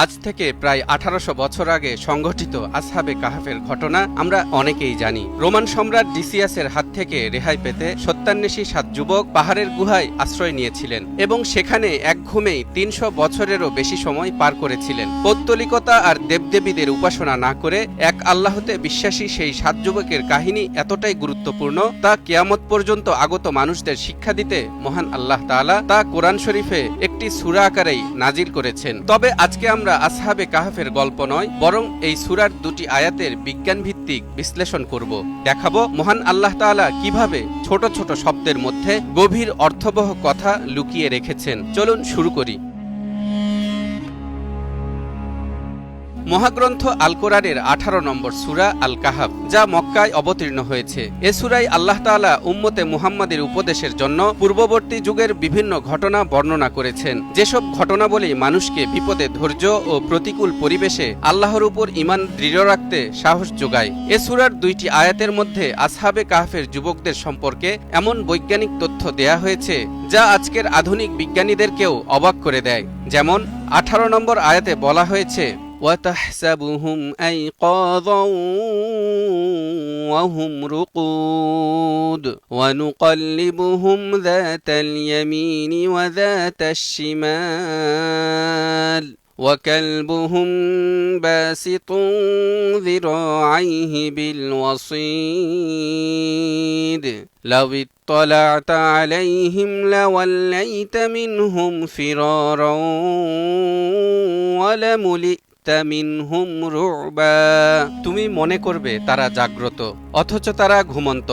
আজ থেকে প্রায় 1800 বছর আগে সংঘটিত আসহাবে কাহাফের ঘটনা আমরা অনেকেই জানি। রোমান সম্রাট ডিসিয়াসের হাত থেকে রেহাই পেতে সত্যান্বেষী 7 যুবক পাহাড়ের গুহায় আশ্রয় নিয়েছিলেন এবং সেখানে এক ঘুমেই 300 বছরেরও বেশি সময় পার করেছিলেন। পৌত্তলিকতা আর দেবদেবীদের উপাসনা না করে এক আল্লাহতে বিশ্বাসী সেই 7 যুবকের কাহিনী এতটাই গুরুত্বপূর্ণ তা কিয়ামত পর্যন্ত আগত মানুষদের শিক্ষা দিতে মহান আল্লাহ তাআলা তা কোরআন শরীফে একটি সূরা আকারেই নাজিল করেছেন। তবে আজকে আমরা আসহাবে কাহাফের গল্প নয়, বরং এই সূরার দুটি আয়াতের বিজ্ঞান ভিত্তিক বিশ্লেষণ করব। দেখাবো মহান আল্লাহ তাআলা কিভাবে ছোট ছোট শব্দের মধ্যে গভীর অর্থবহ কথা লুকিয়ে রেখেছেন। চলুন শুরু করি। মহাগ্রন্থ আল কোরআনের 18 নম্বর সূরা আল কাহাফ, যা মক্কায় অবতীর্ণ হয়েছে। এ সূরায় আল্লাহ তাআলা উম্মতে মুহাম্মাদের উপদেশের জন্য পূর্ববর্তী যুগের বিভিন্ন ঘটনা বর্ণনা করেছেন, যেসব ঘটনাবলী মানুষকে বিপদে ধৈর্য ও প্রতিকূল পরিবেশে আল্লাহর উপর ঈমান দৃঢ় রাখতে সাহস যোগায়। এ সূরার 2টি আয়াতের মধ্যে আসহাবে কাহাফের যুবকদের সম্পর্কে এমন বৈজ্ঞানিক তথ্য দেয়া হয়েছে যা আজকের আধুনিক বিজ্ঞানীদেরকেও অবাক করে দেয়। যেমন 18 নম্বর আয়াতে বলা হয়েছে, وَتَحْسَبُهُمْ أَيْقَاظًا وَهُمْ رُقُودٌ وَنُقَلِّبُهُمْ ذَاتَ الْيَمِينِ وَذَاتَ الشِّمَالِ وَكَلْبُهُمْ بَاسِطٌ ذِرَاعَيْهِ بِالْوَصِيدِ لَوِ اطَّلَعْتَ عَلَيْهِمْ لَوَلَّيْتَ مِنْهُمْ فِرَارًا وَلَمُلِئْتَ মিনহুম রুবা। তুমি মনে করবে তারা জাগ্রত, অথচ তারা ঘুমন্ত।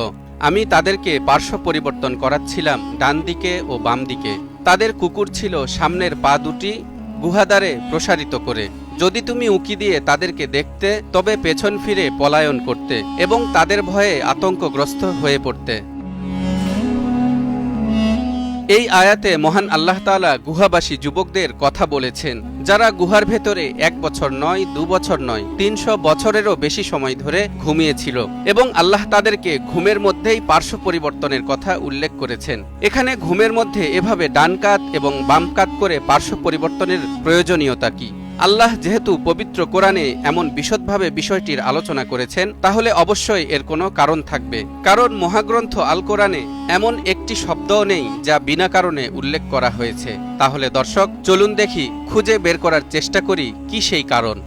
আমি তাদেরকে পার্শ্ব পরিবর্তন করাচ্ছিলাম ডান দিকে ও বাম দিকে। তাদের কুকুর ছিল সামনের পা দুটি গুহাদ্বারে প্রসারিত করে। যদি তুমি উঁকি দিয়ে তাদেরকে দেখতে, তবে পেছন ফিরে পলায়ন করতে এবং তাদের ভয়ে আতঙ্কগ্রস্ত হয়ে পড়তে। এই আয়াতে মহান আল্লাহ তাআলা গুহাবাসী যুবকদের কথা বলেছেন, যারা গুহার ভেতরে 1 বছর নয়, 2 বছর নয়, 300 বছরেরও বেশি সময় ধরে ঘুমিয়েছিল এবং আল্লাহ তাদেরকে ঘুমের মধ্যেই পার্শ্ব পরিবর্তনের কথা উল্লেখ করেছেন। এখানে ঘুমের মধ্যে এভাবে ডান কাত এবং বাম কাত করে পার্শ্ব পরিবর্তনের প্রয়োজনীয়তা কি? আল্লাহ যেহেতু পবিত্র কোরআনে এমন বিশদভাবে বিষয়টির আলোচনা করেছেন, তাহলে অবশ্যই এর কোনো কারণ থাকবে। কারণ মহাগ্রন্থ আল কোরআনে এমন একটি শব্দও নেই যা বিনা কারণে উল্লেখ করা হয়েছে। তাহলে দর্শক, চলুন দেখি, খুঁজে বের করার চেষ্টা করি কি সেই কারণ।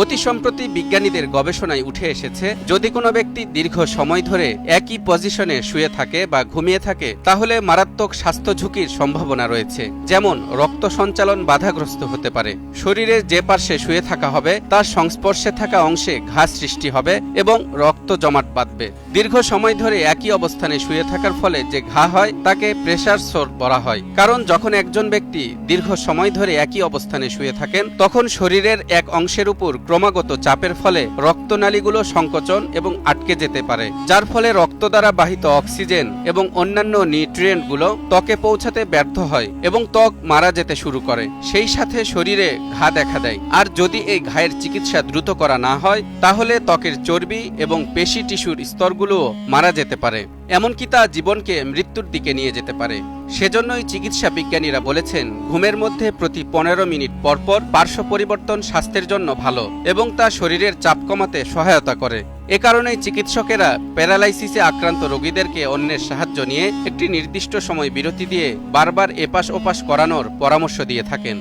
অতি সম্প্রতি বিজ্ঞানীদের গবেষণায় উঠে এসেছে, যদি কোনো ব্যক্তি দীর্ঘ সময় ধরে একই পজিশনে শুয়ে থাকে বা ঘুমিয়ে থাকে, তাহলে মারাত্মক স্বাস্থ্য ঝুঁকির সম্ভাবনা রয়েছে। যেমন রক্ত সঞ্চালন বাধাগ্রস্ত হতে পারে, শরীরের যে পার্শ্বে শুয়ে থাকা হবে তার সংস্পর্শে থাকা অংশে ঘা সৃষ্টি হবে এবং রক্ত জমাট বাঁধবে। দীর্ঘ সময় ধরে একই অবস্থানে শুয়ে থাকার ফলে যে ঘা হয় তাকে প্রেসার সোর বলা হয়। কারণ যখন একজন ব্যক্তি দীর্ঘ সময় ধরে একই অবস্থানে শুয়ে থাকেন, তখন শরীরের এক অংশের উপর ক্রমাগত চাপের ফলে রক্তনালীগুলো সংকোচন এবং আটকে যেতে পারে, যার ফলে রক্ত দ্বারা বাহিত অক্সিজেন এবং অন্যান্য নিউট্রিয়েন্টগুলো ত্বকে পৌঁছাতে ব্যর্থ হয় এবং ত্বক মারা যেতে শুরু করে। সেই সাথে শরীরে ঘা দেখা দেয়। আর যদি এই ঘায়ের চিকিৎসা দ্রুত করা না হয়, তাহলে ত্বকের চর্বি এবং পেশি টিস্যুর স্তরগুলোও মারা যেতে পারে, এমনকি তা জীবনকে মৃত্যুর দিকে নিয়ে যেতে পারে। সেজন্যই চিকিৎসা বিজ্ঞানীরা বলেছেন, ঘুমের মধ্যে প্রতি 15 মিনিট পরপর পার্শ্ব পরিবর্তন স্বাস্থ্যের জন্য ভালো এবং তা শরীরের চাপ কমাতে সহায়তা করে। এ কারণেই চিকিৎসকেরা প্যারালাইসিসে আক্রান্ত রোগীদেরকে অন্যের সাহায্য নিয়ে একটি নির্দিষ্ট সময় বিরতি দিয়ে বারবার এপাশ ওপাশ করানোর পরামর্শ দিয়ে থাকেন।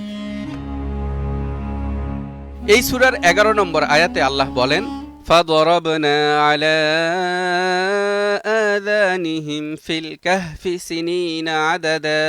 এই সূরার 11 নম্বর আয়াতে আল্লাহ বলেন, فَضَرَبْنَا عَلَى آذَانِهِمْ فِي الْكَهْفِ سِنِينَ عَدَدًا।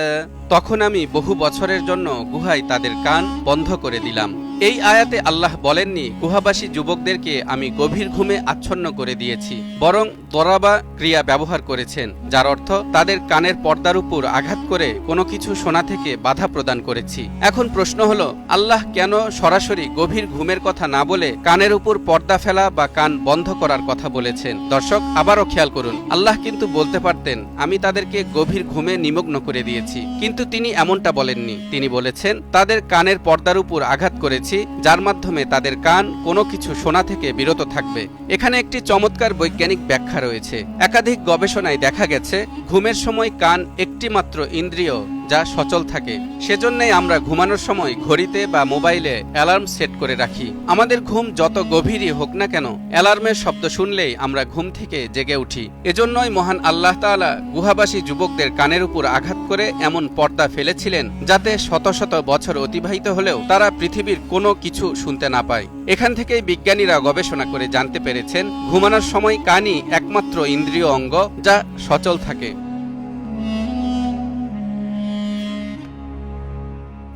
তখন আমি বহু বছরের জন্য গুহায় তাদের কান বন্ধ করে দিলাম। এই আয়াতে আল্লাহ বলেননি গুহাবাসী যুবকদেরকে আমি গভীর ঘুমে আচ্ছন্ন করে দিয়েছি, বরং দরাবা ক্রিয়া ব্যবহার করেছেন, যার অর্থ তাদের কানের পর্দার উপর আঘাত করে কোনো কিছু শোনা থেকে বাধা প্রদান করেছি। এখন প্রশ্ন হলো, আল্লাহ কেন সরাসরি গভীর ঘুমের কথা না বলে কানের উপর পর্দা ফেলা বা কান বন্ধ করার কথা বলেছেন? দর্শক, আবারও খেয়াল করুন, আল্লাহ কিন্তু বলতে পারতেন আমি তাদেরকে গভীর ঘুমে নিমগ্ন করে দিয়েছি, কিন্তু তিনি এমনটা বলেননি। তিনি বলেছেন তাদের কানের পর্দার উপর আঘাত করেছি, যার মাধ্যমে তাদের কান কোনো কিছু শোনা থেকে বিরত থাকবে। এখানে একটি চমৎকার বৈজ্ঞানিক ব্যাখ্যা রয়েছে। একাধিক গবেষণায় দেখা গেছে ঘুমের সময় কান একটি মাত্র ইন্দ্রিয় যা সচল থাকে। সেজন্যই আমরা ঘুমানোর সময় ঘড়িতে বা মোবাইলে অ্যালার্ম সেট করে রাখি। আমাদের ঘুম যত গভীরই হোক না কেন, অ্যালার্মের শব্দ শুনলেই আমরা ঘুম থেকে জেগে উঠি। এজন্যই মহান আল্লাহ তাআলা গুহাবাসী যুবকদের কানের উপর আঘাত করে এমন পর্দা ফেলেছিলেন যাতে শত শত বছর অতিবাহিত হলেও তারা পৃথিবীর কোনো কিছু শুনতে না পায়। এখান থেকেই বিজ্ঞানীরা গবেষণা করে জানতে পেরেছেন ঘুমানোর সময় কানই একমাত্র ইন্দ্রিয় অঙ্গ যা সচল থাকে।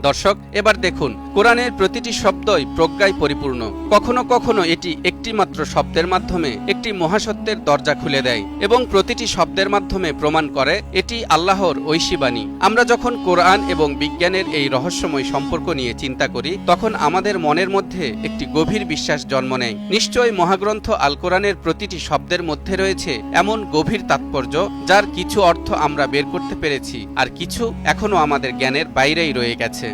দর্শক, এবার দেখুন, কোরআনের প্রতিটি শব্দই প্রজ্ঞায় পরিপূর্ণ। কখনো কখনো এটি একটি মাত্র শব্দের মাধ্যমে একটি মহাসত্যের দরজা খুলে দেয় এবং প্রতিটি শব্দের মাধ্যমে প্রমাণ করে এটি আল্লাহর ঐশী বাণী। আমরা যখন কোরআন এবং বিজ্ঞানের এই রহস্যময় সম্পর্ক নিয়ে চিন্তা করি, তখন আমাদের মনের মধ্যে একটি গভীর বিশ্বাস জন্ম নেয়। নিশ্চয় মহাগ্রন্থ আল কোরআনের প্রতিটি শব্দের মধ্যে রয়েছে এমন গভীর তাৎপর্য যার কিছু অর্থ আমরা বের করতে পেরেছি, আর কিছু এখনো আমাদের জ্ঞানের বাইরেই রয়ে গেছে।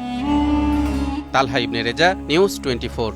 তালহা ইবনে রেজা, নিউজ 24।